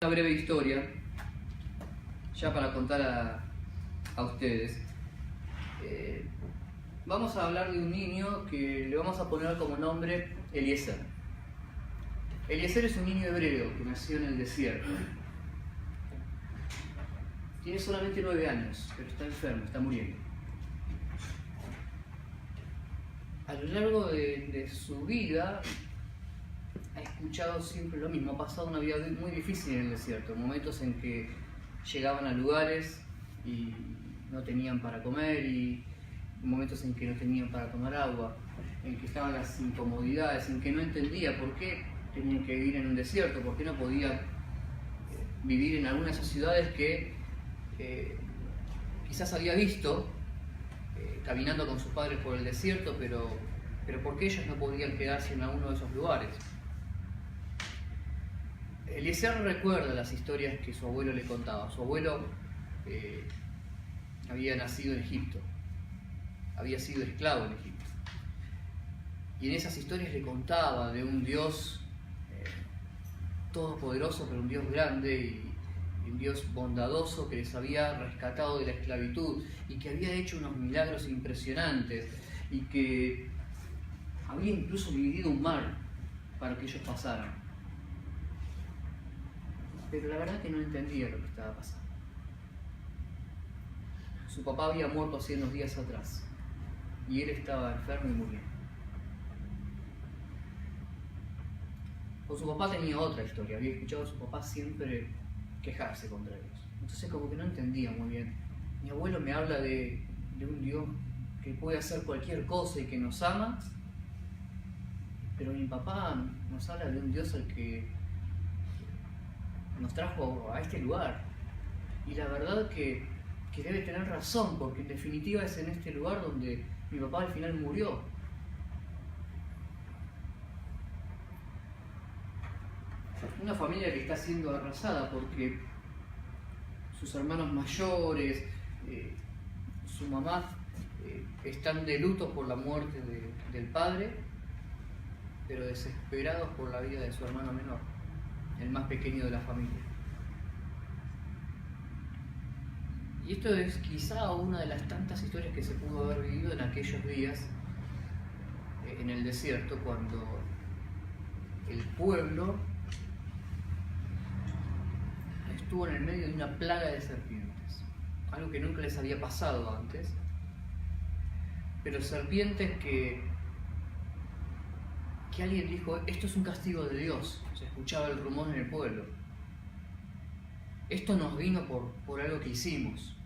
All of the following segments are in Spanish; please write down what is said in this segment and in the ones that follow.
Una breve historia, ya para contar a ustedes. Vamos a hablar de un niño que le vamos a poner como nombre Eliezer. Eliezer es un niño hebreo que nació en el desierto. Tiene solamente 9 años, pero está enfermo, está muriendo. A lo largo de su vida ha escuchado siempre lo mismo, ha pasado una vida muy difícil en el desierto, momentos en que llegaban a lugares y no tenían para comer, y momentos en que no tenían para tomar agua, en que estaban las incomodidades, en que no entendía por qué tenían que vivir en un desierto, por qué no podía vivir en alguna de esas ciudades que quizás había visto caminando con sus padres por el desierto, pero por qué ellos no podían quedarse en alguno de esos lugares. Eliezer recuerda las historias que su abuelo le contaba. Su abuelo había nacido en Egipto, había sido esclavo en Egipto, y en esas historias le contaba de un Dios todopoderoso, pero un Dios grande y un Dios bondadoso que les había rescatado de la esclavitud y que había hecho unos milagros impresionantes y que había incluso dividido un mar para que ellos pasaran. Pero la verdad es que no entendía lo que estaba pasando. Su papá había muerto hace unos días atrás y él estaba enfermo y muriendo. Con su papá tenía otra historia, había escuchado a su papá siempre quejarse contra Dios. Entonces como que no entendía muy bien. Mi abuelo me habla de un Dios que puede hacer cualquier cosa y que nos ama, pero mi papá nos habla de un Dios al que nos trajo a este lugar. Y la verdad que debe tener razón, porque en definitiva es en este lugar donde mi papá al final murió. Una familia que está siendo arrasada porque sus hermanos mayores, su mamá, están de luto por la muerte del padre, pero desesperados por la vida de su hermano menor, el más pequeño de la familia. Y esto es quizá una de las tantas historias que se pudo haber vivido en aquellos días en el desierto, cuando el pueblo estuvo en el medio de una plaga de serpientes, algo que nunca les había pasado antes, pero serpientes que alguien dijo: esto es un castigo de Dios. Se escuchaba el rumor en el pueblo. Esto nos vino por algo que hicimos.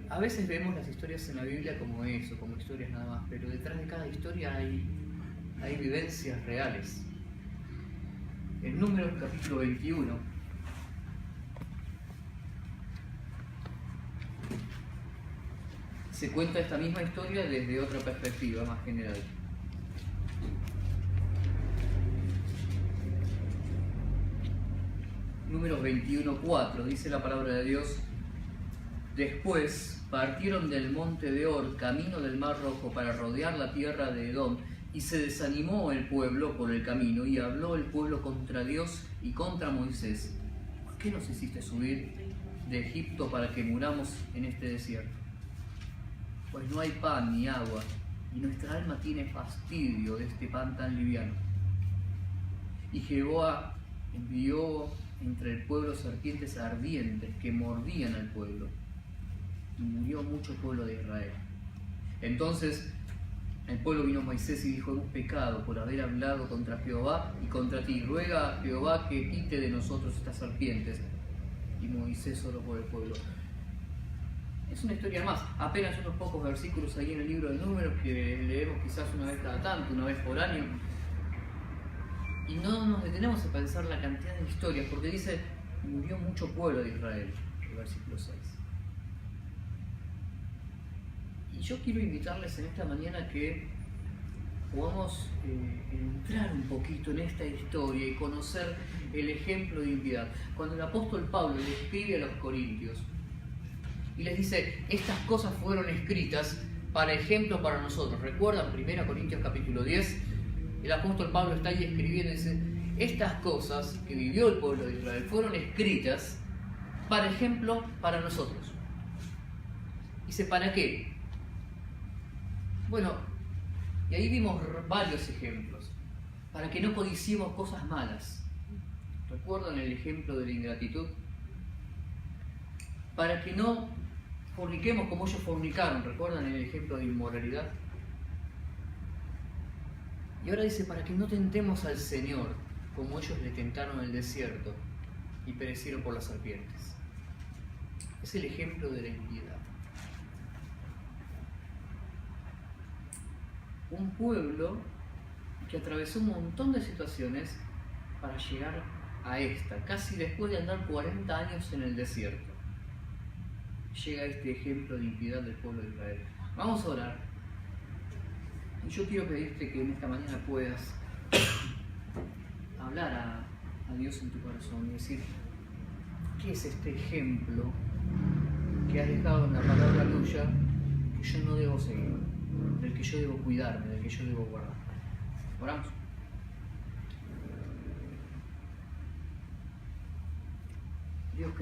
A veces vemos las historias en la Biblia como eso, como historias nada más, pero detrás de cada historia hay vivencias reales. En Números capítulo 21, se cuenta esta misma historia desde otra perspectiva más general. Números 21:4, dice la palabra de Dios: después partieron del monte de Or, camino del Mar Rojo, para rodear la tierra de Edom, y se desanimó el pueblo por el camino, y habló el pueblo contra Dios y contra Moisés: ¿por qué nos hiciste subir de Egipto para que muramos en este desierto? Pues no hay pan ni agua, y nuestra alma tiene fastidio de este pan tan liviano. Y Jehová envió entre el pueblo serpientes ardientes que mordían al pueblo, y murió mucho pueblo de Israel. Entonces el pueblo vino a Moisés y dijo: hemos pecado por haber hablado contra Jehová y contra ti. Ruega a Jehová que quite de nosotros estas serpientes. Y Moisés oró por el pueblo. Es una historia más, apenas unos pocos versículos ahí en el libro de Números que leemos quizás una vez cada tanto, una vez por año. Y no nos detenemos a pensar la cantidad de historias, porque dice: murió mucho pueblo de Israel, el versículo 6. Y yo quiero invitarles en esta mañana que podamos entrar un poquito en esta historia y conocer el ejemplo de impiedad. Cuando el apóstol Pablo le escribe a los corintios y les dice: estas cosas fueron escritas para ejemplo para nosotros. ¿Recuerdan 1 Corintios capítulo 10? El apóstol Pablo está ahí escribiendo y dice, estas cosas que vivió el pueblo de Israel fueron escritas, para ejemplo, para nosotros. Dice, ¿para qué? Bueno, y ahí vimos varios ejemplos. Para que no codiciemos cosas malas. ¿Recuerdan el ejemplo de la ingratitud? Para que no forniquemos como ellos fornicaron. ¿Recuerdan el ejemplo de inmoralidad? Y ahora dice, para que no tentemos al Señor como ellos le tentaron en el desierto y perecieron por las serpientes. Es el ejemplo de la impiedad. Un pueblo que atravesó un montón de situaciones para llegar a esta, casi después de andar 40 años en el desierto. Llega este ejemplo de impiedad del pueblo de Israel. Vamos a orar. Y yo quiero pedirte que en esta mañana puedas hablar a Dios en tu corazón y decir, ¿qué es este ejemplo que has dejado en la palabra tuya que yo no debo seguir, del que yo debo cuidarme, del que yo debo guardar? Oramos. Dios,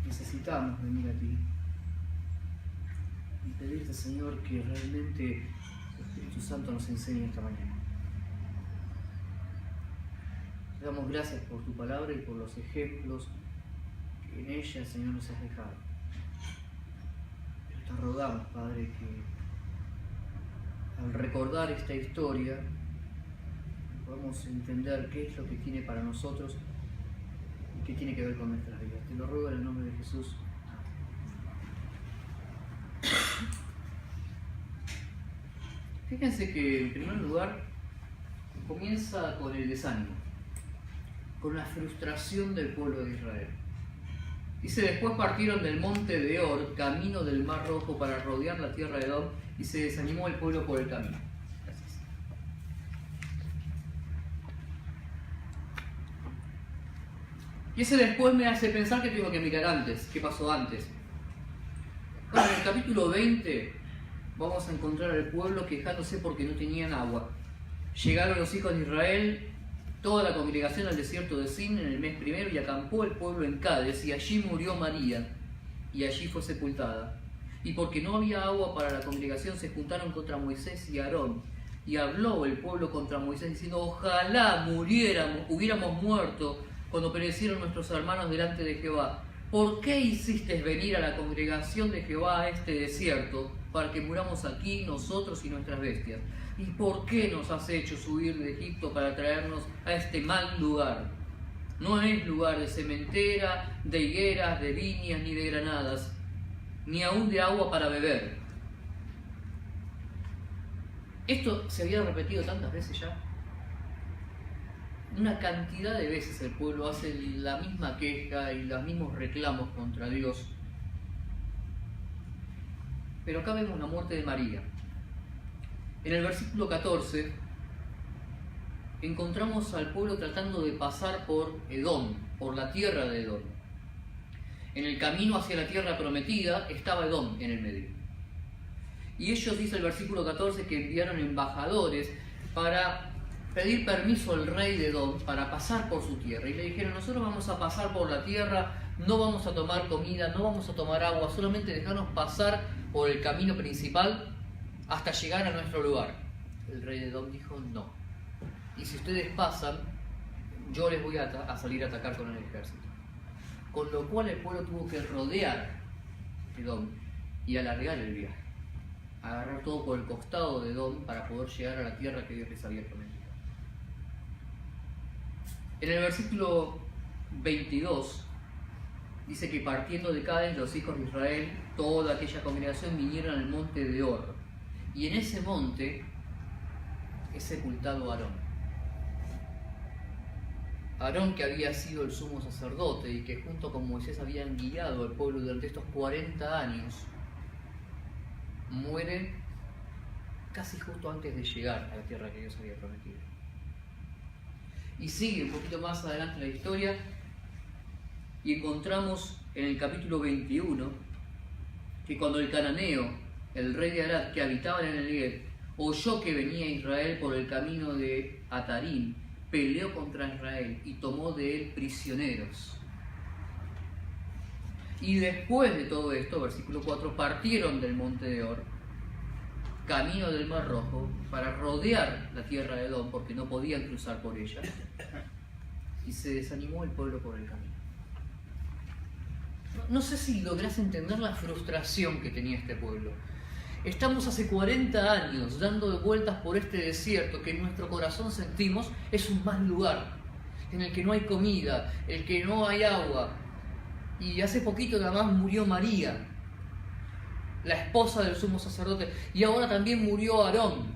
necesitamos venir a ti y pedirte, Señor, que realmente el Espíritu Santo nos enseñe esta mañana. Te damos gracias por tu palabra y por los ejemplos que en ella, Señor, nos has dejado. Pero te rogamos, Padre, que al recordar esta historia podamos entender qué es lo que tiene para nosotros y qué tiene que ver con nuestras vidas. Te lo ruego en el nombre de Jesús. Fíjense que en primer lugar comienza con el desánimo, con la frustración del pueblo de Israel. Dice, después partieron del monte de Or, camino del Mar Rojo, para rodear la tierra de Edom, y se desanimó el pueblo por el camino. Gracias. Y ese después me hace pensar que tengo que mirar antes, qué pasó antes. Bueno, en el capítulo 20 vamos a encontrar al pueblo quejándose porque no tenían agua. Llegaron los hijos de Israel, toda la congregación al desierto de Sin en el mes primero, y acampó el pueblo en Cádiz, y allí murió María, y allí fue sepultada. Y porque no había agua para la congregación, se juntaron contra Moisés y Aarón. Y habló el pueblo contra Moisés diciendo, ojalá hubiéramos muerto cuando perecieron nuestros hermanos delante de Jehová. ¿Por qué hiciste venir a la congregación de Jehová a este desierto, para que muramos aquí nosotros y nuestras bestias? ¿Y por qué nos has hecho subir de Egipto para traernos a este mal lugar? No es lugar de sementera, de higueras, de viñas, ni de granadas, ni aún de agua para beber. Esto se había repetido tantas veces ya. Una cantidad de veces el pueblo hace la misma queja y los mismos reclamos contra Dios. Pero acá vemos la muerte de María. En el versículo 14 encontramos al pueblo tratando de pasar por Edom, por la tierra de Edom. En el camino hacia la tierra prometida estaba Edom en el medio. Y ellos, dice el versículo 14, que enviaron embajadores para pedir permiso al rey de Edom para pasar por su tierra. Y le dijeron, nosotros vamos a pasar por la tierra, no vamos a tomar comida, no vamos a tomar agua, solamente dejarnos pasar por el camino principal hasta llegar a nuestro lugar. El rey de Edom dijo, no. Y si ustedes pasan, yo les voy a salir a atacar con el ejército. Con lo cual el pueblo tuvo que rodear Edom y alargar el viaje. Agarrar todo por el costado de Edom para poder llegar a la tierra que Dios les había prometido. En el versículo 22 dice que partiendo de Cádiz los hijos de Israel, toda aquella congregación, vinieron al monte de Or. Y en ese monte es sepultado Aarón. Aarón, que había sido el sumo sacerdote y que junto con Moisés habían guiado al pueblo durante estos 40 años, muere casi justo antes de llegar a la tierra que Dios había prometido. Y sigue un poquito más adelante la historia y encontramos en el capítulo 21 que cuando el cananeo, el rey de Arad, que habitaba en el Negev, oyó que venía Israel por el camino de Atarim, peleó contra Israel y tomó de él prisioneros. Y después de todo esto, versículo 4, partieron del monte de Or, camino del Mar Rojo, para rodear la tierra de Edom, porque no podían cruzar por ella, y se desanimó el pueblo por el camino. No sé si lográs entender la frustración que tenía este pueblo. Estamos hace 40 años dando vueltas por este desierto que en nuestro corazón sentimos es un mal lugar, en el que no hay comida, en el que no hay agua. Y hace poquito nada más murió María, la esposa del sumo sacerdote, y ahora también murió Aarón.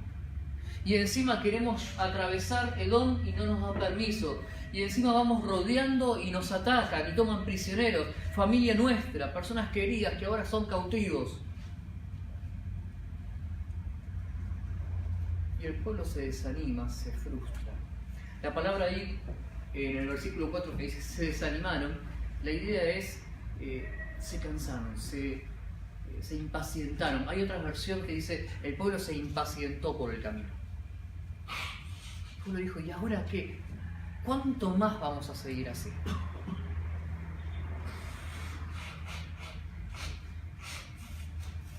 Y encima queremos atravesar Edom y no nos da permiso. Y encima vamos rodeando y nos atacan y toman prisioneros, familia nuestra, personas queridas que ahora son cautivos. Y el pueblo se desanima, se frustra. La palabra ahí, en el versículo 4 que dice se desanimaron, la idea es se cansaron, se impacientaron. Hay otra versión que dice el pueblo se impacientó por el camino. El pueblo dijo, ¿y ahora qué? ¿Cuánto más vamos a seguir así?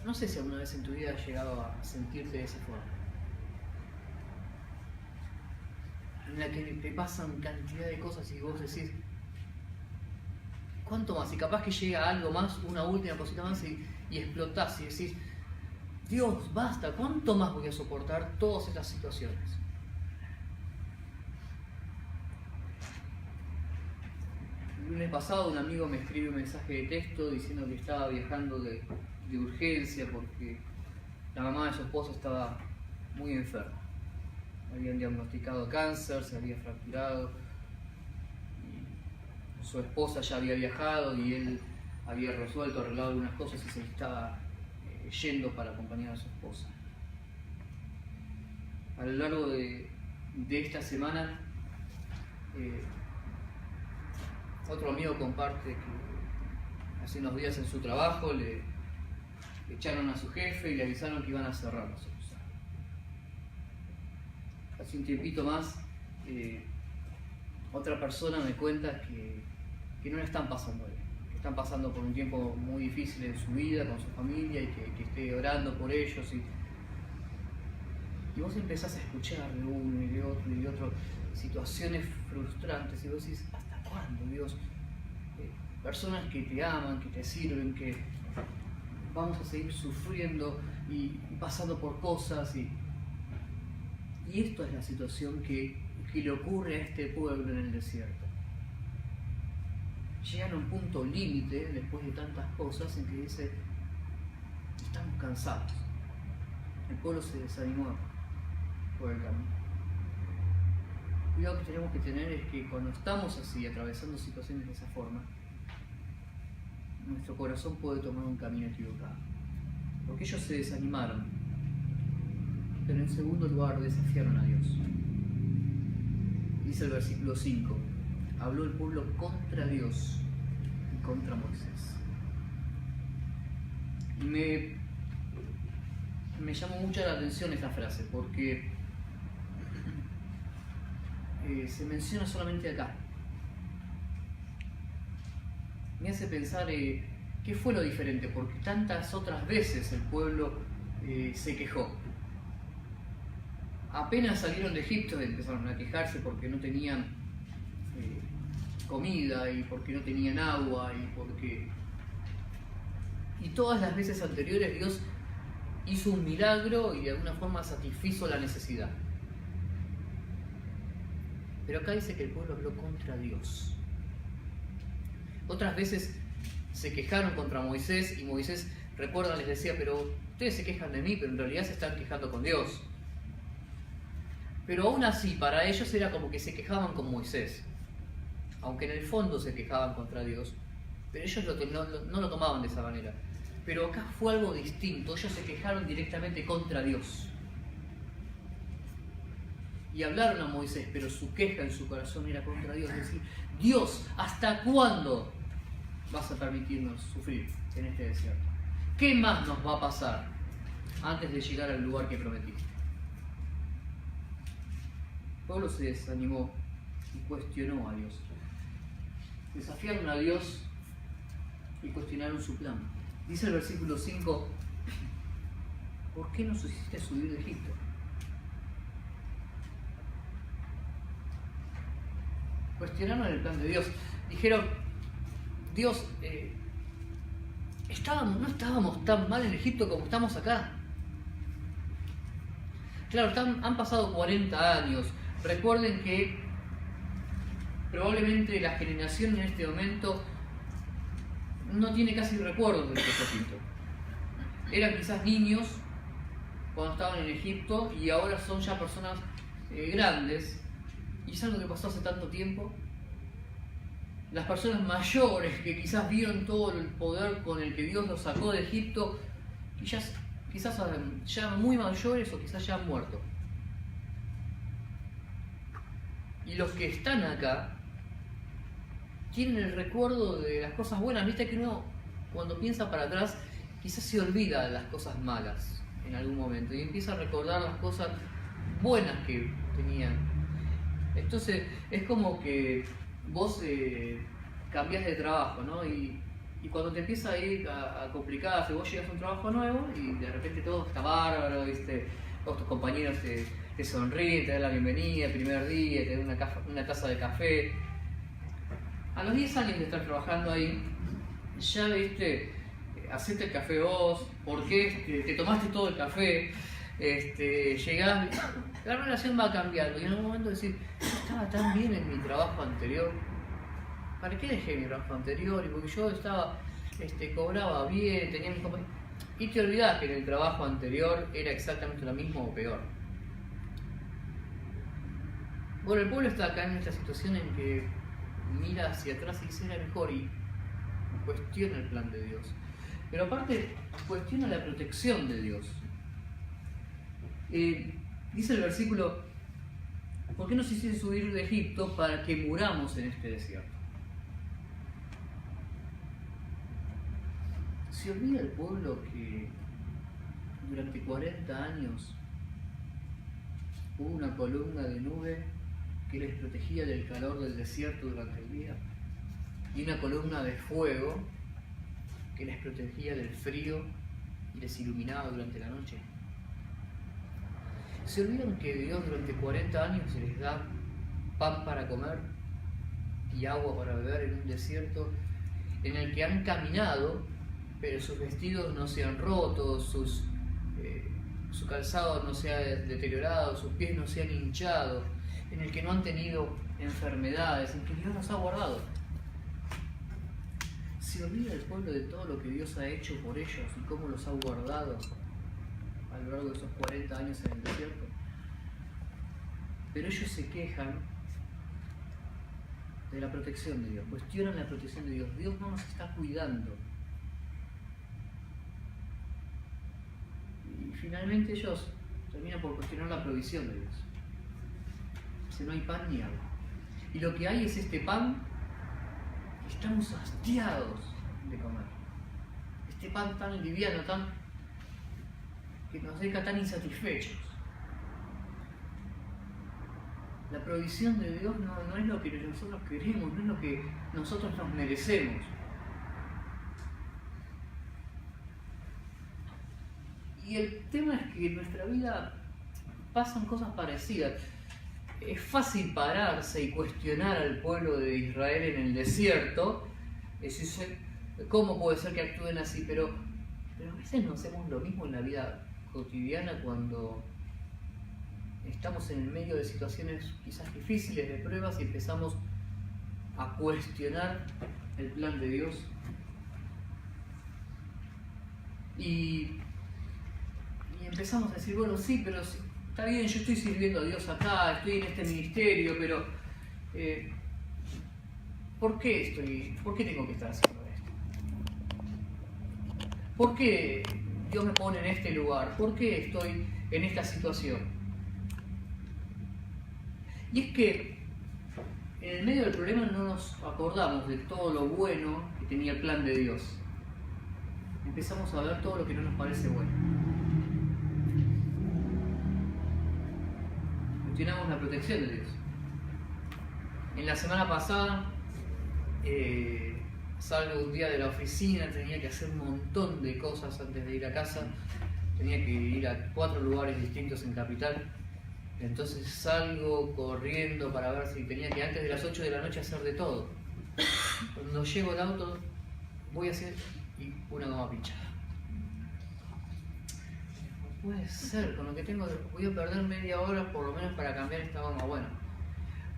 No sé si alguna vez en tu vida has llegado a sentirte de esa forma, en la que te pasan cantidad de cosas y vos decís, ¿cuánto más? Y capaz que llega algo más, una última cosita más y explotás y decís, Dios, basta, ¿cuánto más voy a soportar todas estas situaciones? El lunes pasado un amigo me escribe un mensaje de texto diciendo que estaba viajando de urgencia porque la mamá de su esposo estaba muy enferma. Habían diagnosticado cáncer, se había fracturado. Su esposa ya había viajado y él había arreglado algunas cosas y se estaba yendo para acompañar a su esposa. A lo largo de esta semana, otro amigo comparte que hace unos días en su trabajo le echaron a su jefe y le avisaron que iban a cerrar la sucursal. Hace un tiempito más, otra persona me cuenta que no le están pasando bien, que están pasando por un tiempo muy difícil en su vida, con su familia, y que esté orando por ellos. Y vos empezás a escuchar de uno y de otro situaciones frustrantes, y vos decís, ¿hasta cuándo, Dios? Personas que te aman, que te sirven, que vamos a seguir sufriendo y pasando por cosas. Y esto es la situación que le ocurre a este pueblo en el desierto. Llegan a un punto límite después de tantas cosas en que dice, estamos cansados. El pueblo se desanimó por el camino. Cuidado que tenemos que tener es que cuando estamos así, atravesando situaciones de esa forma, nuestro corazón puede tomar un camino equivocado. Porque ellos se desanimaron, pero en segundo lugar desafiaron a Dios. Dice el versículo 5, habló el pueblo contra Dios y contra Moisés. Y me llamó mucho la atención esta frase, porque se menciona solamente acá. Me hace pensar qué fue lo diferente, porque tantas otras veces el pueblo se quejó. Apenas salieron de Egipto empezaron a quejarse porque no tenían comida y porque no tenían agua y todas las veces anteriores Dios hizo un milagro y de alguna forma satisfizo la necesidad. Pero acá dice que el pueblo habló contra Dios. Otras veces se quejaron contra Moisés y Moisés, recuerdan, les decía, pero ustedes se quejan de mí, pero en realidad se están quejando con Dios. Pero aún así, para ellos era como que se quejaban con Moisés, aunque en el fondo se quejaban contra Dios, pero ellos no lo tomaban de esa manera. Pero acá fue algo distinto, ellos se quejaron directamente contra Dios. Y hablaron a Moisés, pero su queja en su corazón era contra Dios, es decir, Dios, ¿hasta cuándo vas a permitirnos sufrir en este desierto? ¿Qué más nos va a pasar antes de llegar al lugar que prometiste? pueblo se desanimó y cuestionó a Dios. Desafiaron a Dios y cuestionaron su plan. Dice el versículo 5, ¿por qué nos hiciste subir de Egipto? Cuestionaron el plan de Dios. Dijeron, Dios, no estábamos tan mal en Egipto como estamos acá. Claro, han pasado 40 años. Recuerden que probablemente la generación en este momento no tiene casi recuerdos de lo que es Egipto. Eran quizás niños cuando estaban en Egipto y ahora son ya personas grandes. ¿Y es algo que pasó hace tanto tiempo? Las personas mayores que quizás vieron todo el poder con el que Dios los sacó de Egipto, quizás ya muy mayores o quizás ya han muerto. Y los que están acá tienen el recuerdo de las cosas buenas. Viste que uno, cuando piensa para atrás, quizás se olvida de las cosas malas en algún momento y empieza a recordar las cosas buenas que tenían. Entonces es como que vos cambiás de trabajo, ¿no? Y cuando te empieza a ir a complicar, si vos llegas a un trabajo nuevo y de repente todo está bárbaro, ¿viste? Todos tus compañeros te sonríen, te dan la bienvenida el primer día, te dan una taza de café. A los 10 años de estar trabajando ahí, ya viste, hacete el café vos, porque te tomaste todo el café, llegás, la relación va cambiando y en un momento decir, yo estaba tan bien en mi trabajo anterior, ¿para qué dejé mi trabajo anterior? Y porque yo estaba, cobraba bien, tenía mis compañeros, y te olvidás que en el trabajo anterior era exactamente lo mismo o peor. Bueno, el pueblo está acá en esta situación en que mira hacia atrás y dice era mejor y cuestiona el plan de Dios. Pero aparte cuestiona la protección de Dios. Dice el versículo, ¿por qué nos hiciste subir de Egipto para que muramos en este desierto? ¿Se olvida el pueblo que durante 40 años hubo una columna de nube que les protegía del calor del desierto durante el día y una columna de fuego que les protegía del frío y les iluminaba durante la noche? ¿Se olvidan que Dios durante 40 años les da pan para comer y agua para beber en un desierto en el que han caminado, pero sus vestidos no se han roto, su calzado no se ha deteriorado, sus pies no se han hinchado, en el que no han tenido enfermedades, en que Dios los ha guardado? ¿Se olvida el pueblo de todo lo que Dios ha hecho por ellos y cómo los ha guardado a lo largo de esos 40 años en el desierto? Pero ellos se quejan de la protección de Dios, cuestionan la protección de Dios. Dios no nos está cuidando. Y finalmente ellos terminan por cuestionar la provisión de Dios. Dice, no hay pan ni agua. Y lo que hay es este pan que estamos hastiados de comer. Este pan tan liviano, que nos deja tan insatisfechos. La provisión de Dios no es lo que nosotros queremos, no es lo que nosotros nos merecemos. Y el tema es que en nuestra vida pasan cosas parecidas. Es fácil pararse y cuestionar al pueblo de Israel en el desierto, decir, ¿cómo puede ser que actúen así? Pero a veces no hacemos lo mismo en la vida cotidiana cuando estamos en el medio de situaciones quizás difíciles, de pruebas, y empezamos a cuestionar el plan de Dios. Y empezamos a decir, bueno, sí, pero está bien, yo estoy sirviendo a Dios acá, estoy en este ministerio, pero ¿por qué tengo que estar haciendo esto? ¿Por qué Dios me pone en este lugar? ¿Por qué estoy en esta situación? Y es que en el medio del problema no nos acordamos de todo lo bueno que tenía el plan de Dios. Empezamos a ver todo lo que no nos parece bueno. cuestionamos la protección de Dios. En la semana pasada salgo un día de la oficina, tenía que hacer un montón de cosas antes de ir a casa, tenía que ir a 4 lugares distintos en Capital, entonces salgo corriendo para ver si tenía que antes de las 8 de la noche hacer de todo. Cuando llego al auto voy a hacer y una goma pinchada. No puede ser, con lo que tengo voy a perder media hora por lo menos para cambiar esta goma. Bueno,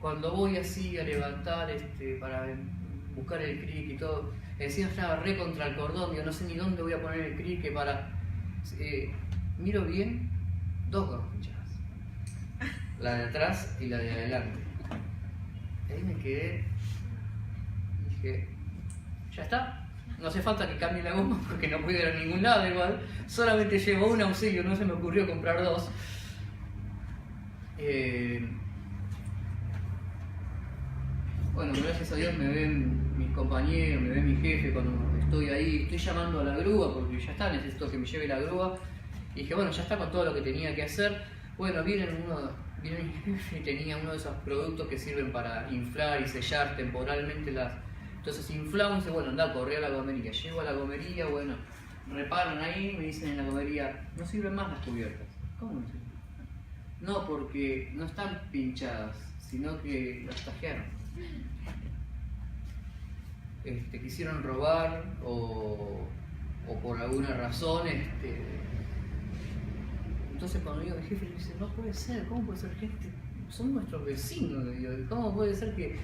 cuando voy así a levantar para buscar el crick y todo, encima estaba re contra el cordón, yo no sé ni dónde voy a poner el crick para... miro bien, 2 gomas pinchadas, la de atrás y la de adelante. Ahí me quedé, dije, ya está, no hace falta que cambie la goma porque no puedo ir a ningún lado igual, solamente llevo un auxilio, no se me ocurrió comprar 2. Bueno, gracias a Dios me ven mis compañeros, me ve mi jefe cuando estoy ahí, estoy llamando a la grúa porque ya está, necesito que me lleve la grúa. Y dije, bueno, ya está con todo lo que tenía que hacer. Bueno, viene mi jefe y tenía uno de esos productos que sirven para inflar y sellar temporalmente las... Entonces inflamos y dice, bueno, anda, corrí a la gomería. Llego a la gomería, bueno, reparan ahí, me dicen en la gomería, no sirven más las cubiertas. ¿Cómo no sirven? No, porque no están pinchadas, sino que las tajearon. Quisieron robar o por alguna razón. Entonces cuando digo, el jefe me dice, no puede ser, ¿cómo puede ser que son nuestros vecinos? ¿Cómo puede ser que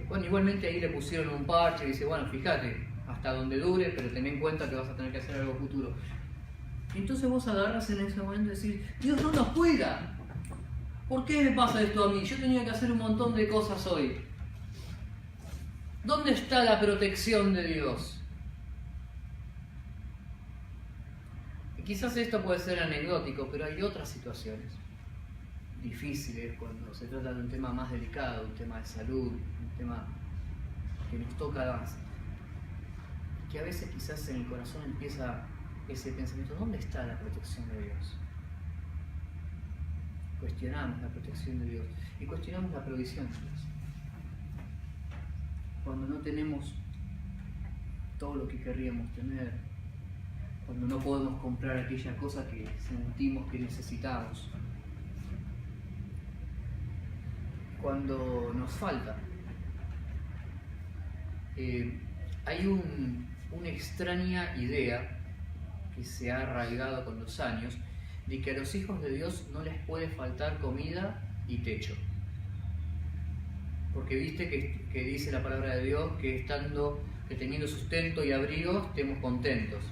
bueno, igualmente ahí le pusieron un parche y dice, bueno, fíjate, hasta donde dure, pero ten en cuenta que vas a tener que hacer algo futuro. Y entonces vos agarras en ese momento y decís, Dios no nos cuida. ¿Por qué me pasa esto a mí? Yo tenía que hacer un montón de cosas hoy. ¿Dónde está la protección de Dios? Y quizás esto puede ser anecdótico, pero hay otras situaciones difíciles cuando se trata de un tema más delicado, un tema de salud, un tema que nos toca más. Que a veces quizás en el corazón empieza ese pensamiento, ¿dónde está la protección de Dios? Cuestionamos la protección de Dios y cuestionamos la provisión de Dios. Cuando no tenemos todo lo que querríamos tener, cuando no podemos comprar aquella cosa que sentimos que necesitamos, cuando nos falta. Hay una extraña idea que se ha arraigado con los años de que a los hijos de Dios no les puede faltar comida y techo. Porque viste que dice la palabra de Dios que teniendo sustento y abrigo estemos contentos.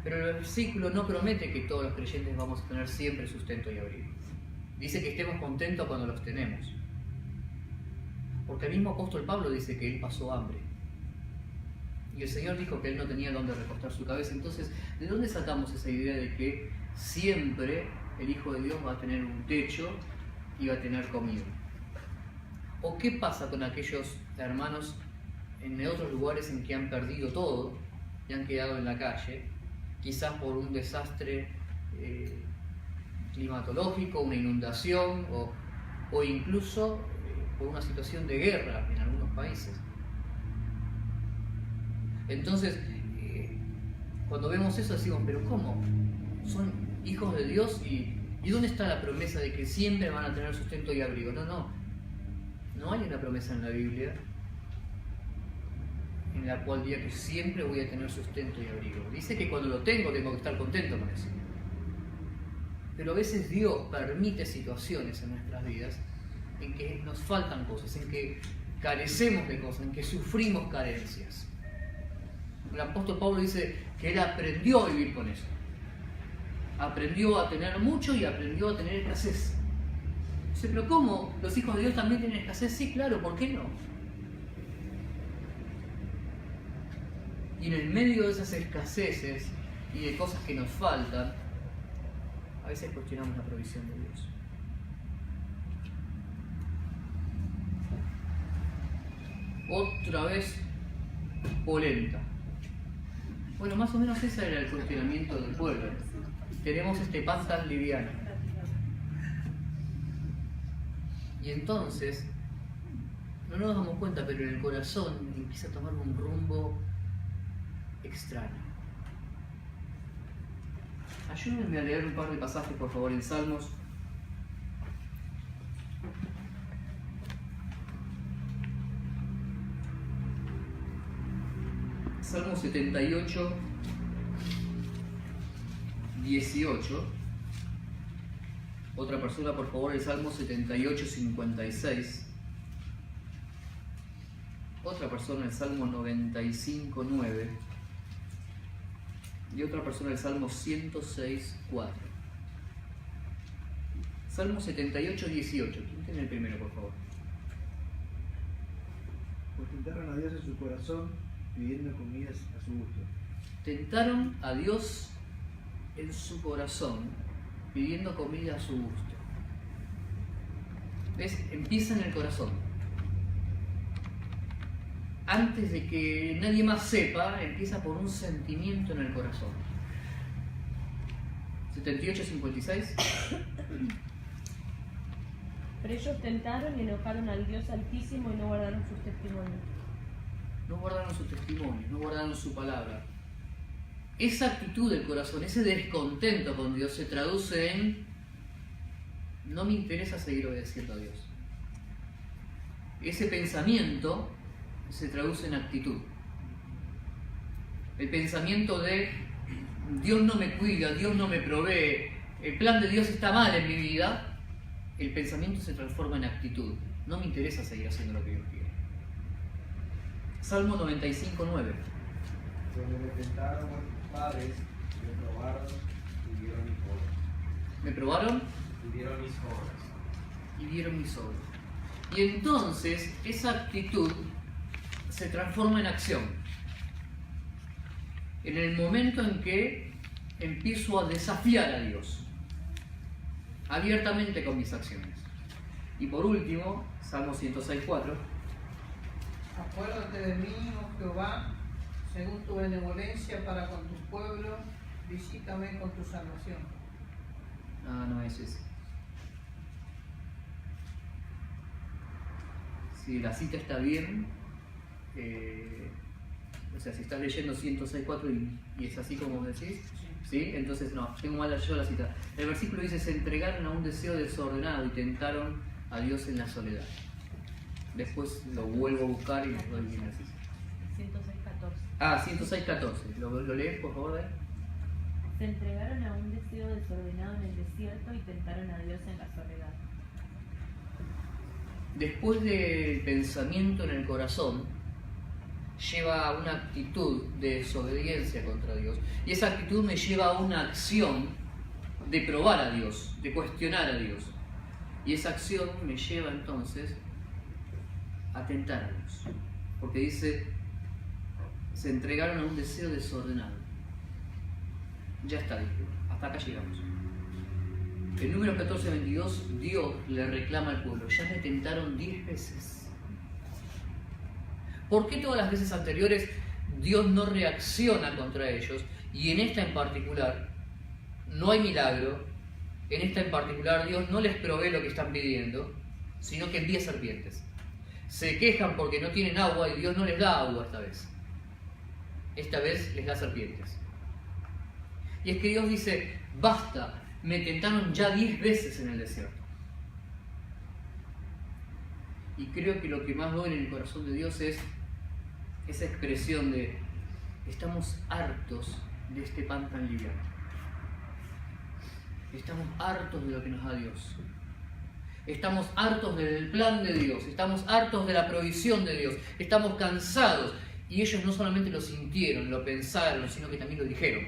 Pero el versículo no promete que todos los creyentes vamos a tener siempre sustento y abrigo. Dice que estemos contentos cuando los tenemos. Porque el mismo apóstol Pablo dice que él pasó hambre. Y el Señor dijo que él no tenía dónde recostar su cabeza. Entonces, ¿de dónde sacamos esa idea de que siempre el Hijo de Dios va a tener un techo y va a tener comida? ¿O qué pasa con aquellos hermanos en otros lugares en que han perdido todo y han quedado en la calle, quizás por un desastre climatológico, una inundación o incluso por una situación de guerra en algunos países? Entonces, cuando vemos eso decimos, pero ¿cómo? Son hijos de Dios y ¿dónde está la promesa de que siempre van a tener sustento y abrigo? No hay una promesa en la Biblia en la cual diga que siempre voy a tener sustento y abrigo. Dice que cuando lo tengo que estar contento con eso. Pero a veces Dios permite situaciones en nuestras vidas en que nos faltan cosas, en que carecemos de cosas, en que sufrimos carencias. El apóstol Pablo dice que él aprendió a vivir con eso. Aprendió a tener mucho y aprendió a tener escasez. Dice, pero ¿cómo? ¿Los hijos de Dios también tienen escasez? Sí, claro, ¿por qué no? Y en el medio de esas escaseces y de cosas que nos faltan, a veces cuestionamos la provisión de Dios. Otra vez, polenta. Bueno, más o menos ese era el cuestionamiento del pueblo. Tenemos este pan tan liviano. Y entonces, no nos damos cuenta, pero en el corazón empieza a tomar un rumbo extraño. Ayúdenme a leer un par de pasajes, por favor, en Salmos. Salmo 78, 18. Otra persona, por favor, el Salmo 78, 56. Otra persona, el Salmo 95, 9. Y otra persona, el Salmo 106, 4. Salmo 78, 18. ¿Quién tiene el primero, por favor? Pues tentaron a Dios en su corazón, pidiendo comidas a su gusto. Tentaron a Dios en su corazón, pidiendo comida a su gusto. ¿Ves? Empieza en el corazón. Antes de que nadie más sepa, empieza por un sentimiento en el corazón. 78-56. Pero ellos tentaron y enojaron al Dios Altísimo y no guardaron sus testimonios. No guardaron su testimonio, no guardaron su palabra. Esa actitud del corazón, ese descontento con Dios se traduce en: no me interesa seguir obedeciendo a Dios. Ese pensamiento se traduce en actitud. El pensamiento de Dios no me cuida, Dios no me provee, el plan de Dios está mal en mi vida, el pensamiento se transforma en actitud. No me interesa seguir haciendo lo que Dios quiere. Salmo 95, 9. Donde me tentaron vuestros padres, me probaron y vieron mis obras. ¿Me probaron? Y vieron mis obras. Y vieron mis obras. Y entonces esa actitud se transforma en acción. En el momento en que empiezo a desafiar a Dios abiertamente con mis acciones. Y por último, Salmo 106:4. Acuérdate de mí, oh Jehová, según tu benevolencia para con tu pueblo, visítame con tu salvación. Ah, no es ese. Si la cita está bien, o sea, si estás leyendo 106.4 y es así como decís, ¿sí? Entonces no, tengo mal yo la cita. El versículo dice: se entregaron a un deseo desordenado y tentaron a Dios en la soledad. Después lo vuelvo a buscar y les doy bien así. 106:14. Ah, 106.14. ¿Lo lees, por favor? Se entregaron a un deseo desordenado en el desierto y tentaron a Dios en la soledad. Después del pensamiento en el corazón, lleva a una actitud de desobediencia contra Dios. Y esa actitud me lleva a una acción de probar a Dios, de cuestionar a Dios. Y esa acción me lleva entonces a tentar a Dios. Porque dice: se entregaron a un deseo desordenado. Ya está, dije. Hasta acá llegamos. El número 14:22, Dios le reclama al pueblo: ya me tentaron 10 veces. ¿Por qué todas las veces anteriores Dios no reacciona contra ellos? Y en esta en particular no hay milagro. En esta en particular Dios no les provee lo que están pidiendo, sino que envía serpientes. Se quejan porque no tienen agua y Dios no les da agua esta vez. Esta vez les da serpientes. Y es que Dios dice: basta, me tentaron ya 10 veces en el desierto. Y creo que lo que más duele en el corazón de Dios es esa expresión de: estamos hartos de este pan tan liviano. Estamos hartos de lo que nos da Dios. Estamos hartos del plan de Dios. Estamos hartos de la provisión de Dios. Estamos cansados. Y ellos no solamente lo sintieron, lo pensaron, sino que también lo dijeron.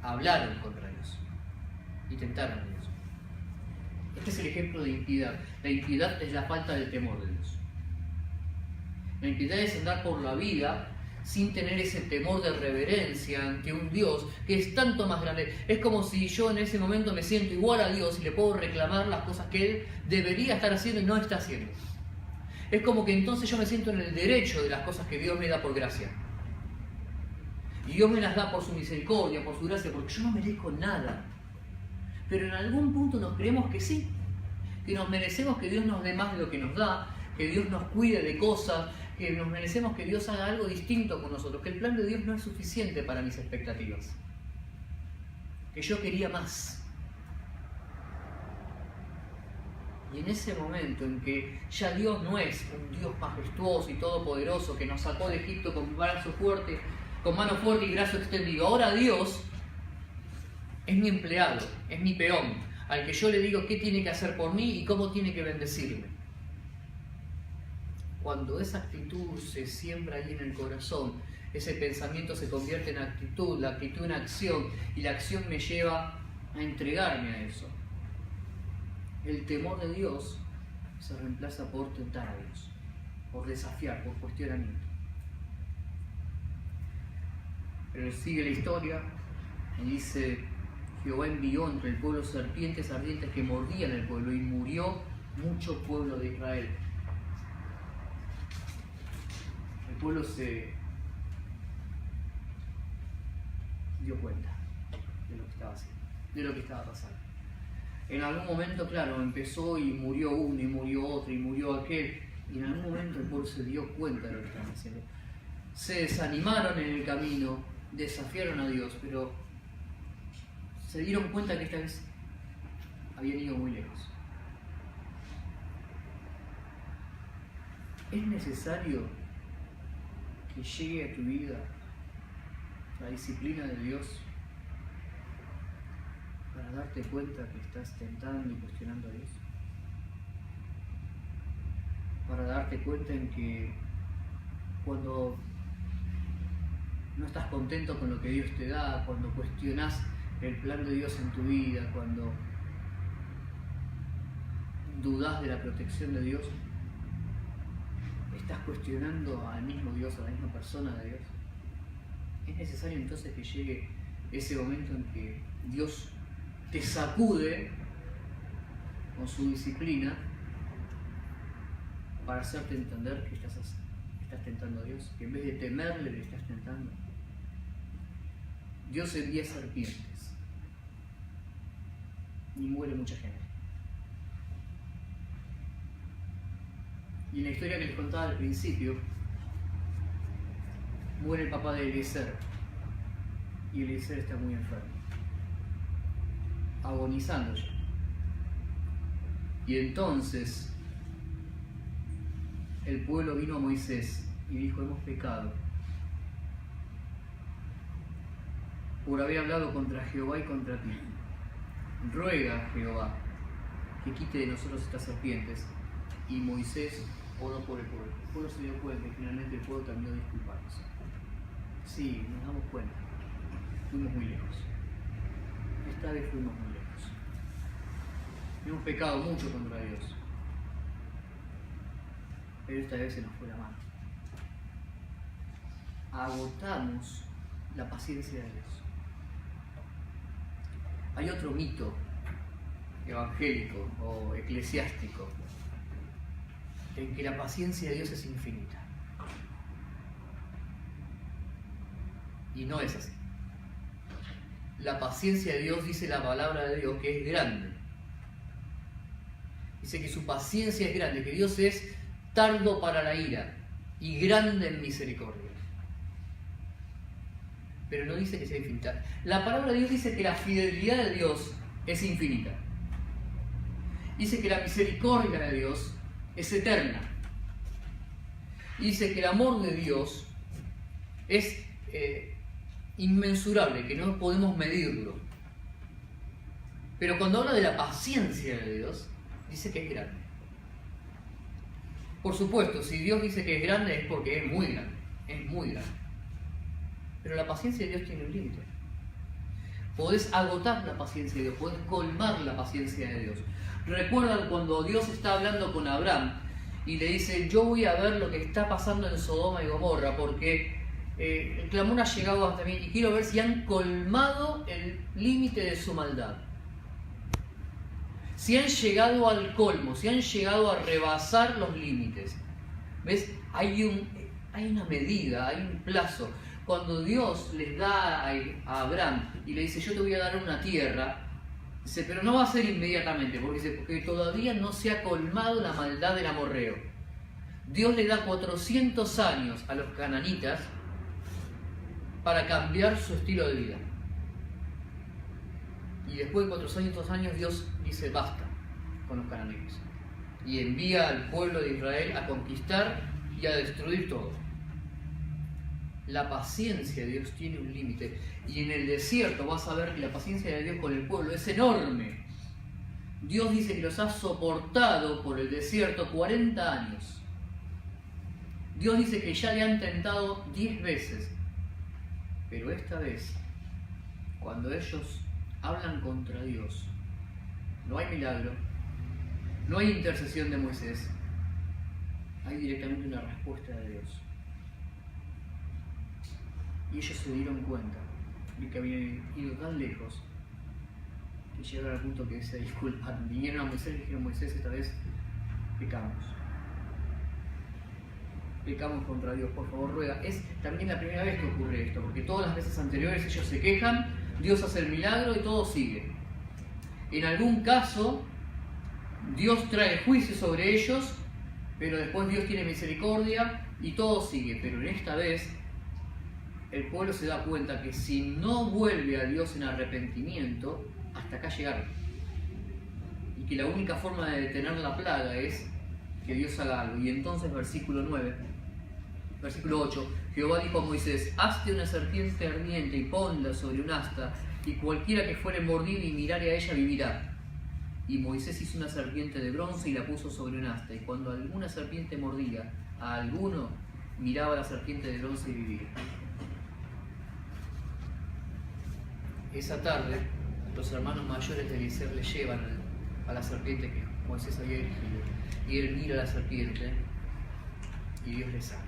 Hablaron contra Dios y tentaron a Dios. Este es el ejemplo de impiedad. La impiedad es la falta del temor de Dios. La impiedad es andar por la vida sin tener ese temor de reverencia ante un Dios que es tanto más grande. Es como si yo en ese momento me siento igual a Dios y le puedo reclamar las cosas que Él debería estar haciendo y no está haciendo. Es como que entonces yo me siento en el derecho de las cosas que Dios me da por gracia. Y Dios me las da por su misericordia, por su gracia, porque yo no merezco nada. Pero en algún punto nos creemos que sí. que nos merecemos que Dios nos dé más de lo que nos da, que Dios nos cuide de cosas, que nos merecemos que Dios haga algo distinto con nosotros, que el plan de Dios no es suficiente para mis expectativas, que yo quería más. Y en ese momento en que ya Dios no es un Dios majestuoso y todopoderoso que nos sacó de Egipto con brazo fuerte, con mano fuerte y brazo extendido, ahora Dios es mi empleado, es mi peón, al que yo le digo qué tiene que hacer por mí y cómo tiene que bendecirme. Cuando esa actitud se siembra ahí en el corazón, ese pensamiento se convierte en actitud, la actitud en acción, y la acción me lleva a entregarme a eso. El temor de Dios se reemplaza por tentar a Dios, por desafiar, por cuestionamiento. Pero sigue la historia y dice: Jehová envió entre el pueblo serpientes ardientes que mordían el pueblo, y murió mucho pueblo de Israel. El pueblo se dio cuenta de lo que estaba haciendo, de lo que estaba pasando. En algún momento, claro, empezó y murió uno, y murió otro, y murió aquel, y en algún momento el pueblo se dio cuenta de lo que estaban haciendo. Se desanimaron en el camino, desafiaron a Dios, pero se dieron cuenta que esta vez habían ido muy lejos. Es necesario que llegue a tu vida la disciplina de Dios para darte cuenta que estás tentando y cuestionando a Dios, para darte cuenta en que cuando no estás contento con lo que Dios te da, cuando cuestionas el plan de Dios en tu vida, cuando dudas de la protección de Dios, estás cuestionando al mismo Dios, a la misma persona de Dios. Es necesario entonces que llegue ese momento en que Dios te sacude con su disciplina para hacerte entender que estás tentando a Dios, que en vez de temerle le estás tentando. Dios envía serpientes y muere mucha gente. Y en la historia que les contaba al principio, muere el papá de Eliezer, y Eliezer está muy enfermo, agonizando ya. Y entonces el pueblo vino a Moisés y dijo: hemos pecado por haber hablado contra Jehová y contra ti. Ruega a Jehová que quite de nosotros estas serpientes. Y Moisés oró por el pueblo. El pueblo se dio cuenta y finalmente el pueblo terminó disculpándose. Sí, nos damos cuenta. Fuimos muy lejos. Esta vez fuimos muy lejos. Hemos pecado mucho contra Dios. Pero esta vez se nos fue la mano. Agotamos la paciencia de Dios. Hay otro mito evangélico o eclesiástico en que la paciencia de Dios es infinita. Y no es así. La paciencia de Dios, dice la palabra de Dios, que es grande. Dice que su paciencia es grande, que Dios es tardo para la ira y grande en misericordia. Pero no dice que sea infinita. La palabra de Dios dice que la fidelidad de Dios es infinita. Dice que la misericordia de Dios es eterna. Dice que el amor de Dios es inmensurable, que no podemos medirlo. Pero cuando habla de la paciencia de Dios, dice que es grande. Por supuesto, si Dios dice que es grande es porque es muy grande. Es muy grande. Pero la paciencia de Dios tiene un límite. Podés agotar la paciencia de Dios, podés colmar la paciencia de Dios. ¿Recuerdan cuando Dios está hablando con Abraham y le dice: yo voy a ver lo que está pasando en Sodoma y Gomorra, porque el clamor ha llegado hasta mí y quiero ver si han colmado el límite de su maldad? Si han llegado al colmo, si han llegado a rebasar los límites. ¿Ves? Hay una medida, hay un plazo. Cuando Dios les da a Abraham y le dice: yo te voy a dar una tierra, Dice, pero no va a ser inmediatamente, porque todavía no se ha colmado la maldad del amorreo. Dios le da 400 años a los cananitas para cambiar su estilo de vida. Y después de 400 años Dios dice basta con los cananitas. Y envía al pueblo de Israel a conquistar y a destruir todo. La paciencia de Dios tiene un límite. Y en el desierto vas a ver que la paciencia de Dios con el pueblo es enorme. Dios dice que los ha soportado por el desierto 40 años. Dios dice que ya le han tentado 10 veces. Pero esta vez, cuando ellos hablan contra Dios, no hay milagro, no hay intercesión de Moisés, hay directamente una respuesta de Dios. Y ellos se dieron cuenta de que habían ido tan lejos que llegaron al punto que se disculparon. Vinieron a Moisés y dijeron: Moisés, esta vez pecamos. Pecamos contra Dios, por favor, ruega. Es también la primera vez que ocurre esto, porque todas las veces anteriores ellos se quejan, Dios hace el milagro y todo sigue. En algún caso, Dios trae juicio sobre ellos, pero después Dios tiene misericordia y todo sigue. Pero en esta vez, el pueblo se da cuenta que si no vuelve a Dios en arrepentimiento, hasta acá llegaron. Y que la única forma de detener la plaga es que Dios haga algo. Y entonces, versículo 8, Jehová dijo a Moisés: hazte una serpiente ardiente y ponla sobre un asta, y cualquiera que fuere mordido y mirare a ella vivirá. Y Moisés hizo una serpiente de bronce y la puso sobre un asta, y cuando alguna serpiente mordía a alguno, miraba la serpiente de bronce y vivía. Esa tarde, los hermanos mayores de Eliezer le llevan a la serpiente que Moisés había erigido, y él mira a la serpiente y Dios le sana.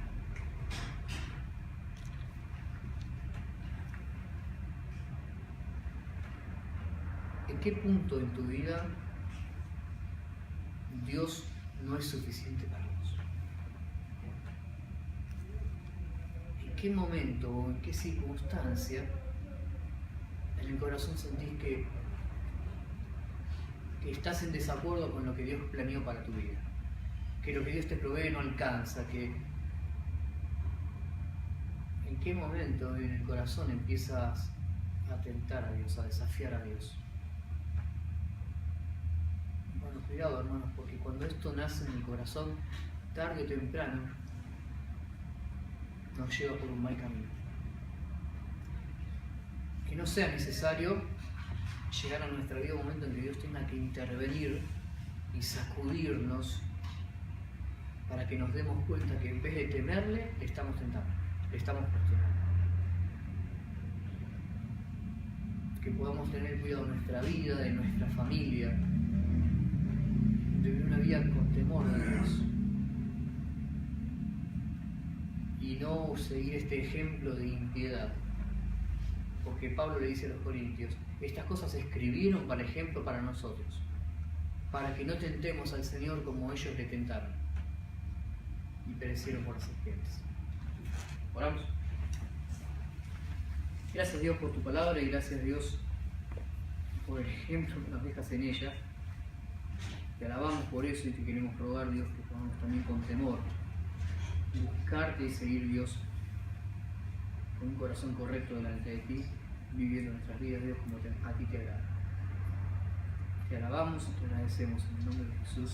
¿En qué punto en tu vida Dios no es suficiente para vos? ¿En qué momento o en qué circunstancia en el corazón sentís que estás en desacuerdo con lo que Dios planeó para tu vida? Que lo que Dios te provee no alcanza, ¿en qué momento en el corazón empiezas a tentar a Dios, a desafiar a Dios? Bueno, cuidado, hermanos, porque cuando esto nace en el corazón, tarde o temprano, nos lleva por un mal camino. Que no sea necesario llegar a nuestra vida un momento en que Dios tenga que intervenir y sacudirnos para que nos demos cuenta que en vez de temerle, le estamos tentando, le estamos cuestionando. Que podamos tener cuidado de nuestra vida, de nuestra familia, de vivir una vida con temor de Dios. Y no seguir este ejemplo de impiedad. Porque Pablo le dice a los corintios: estas cosas se escribieron para ejemplo para nosotros, para que no tentemos al Señor como ellos le tentaron y perecieron por las serpientes. Oramos. Gracias, Dios, por tu palabra, y gracias, Dios, por el ejemplo que nos dejas en ella. Te alabamos por eso y te queremos rogar, Dios, que podamos también con temor buscarte y seguir, Dios, con un corazón correcto delante de ti, viviendo nuestras vidas, Dios, como a ti te agrada. Te alabamos y te agradecemos en el nombre de Jesús.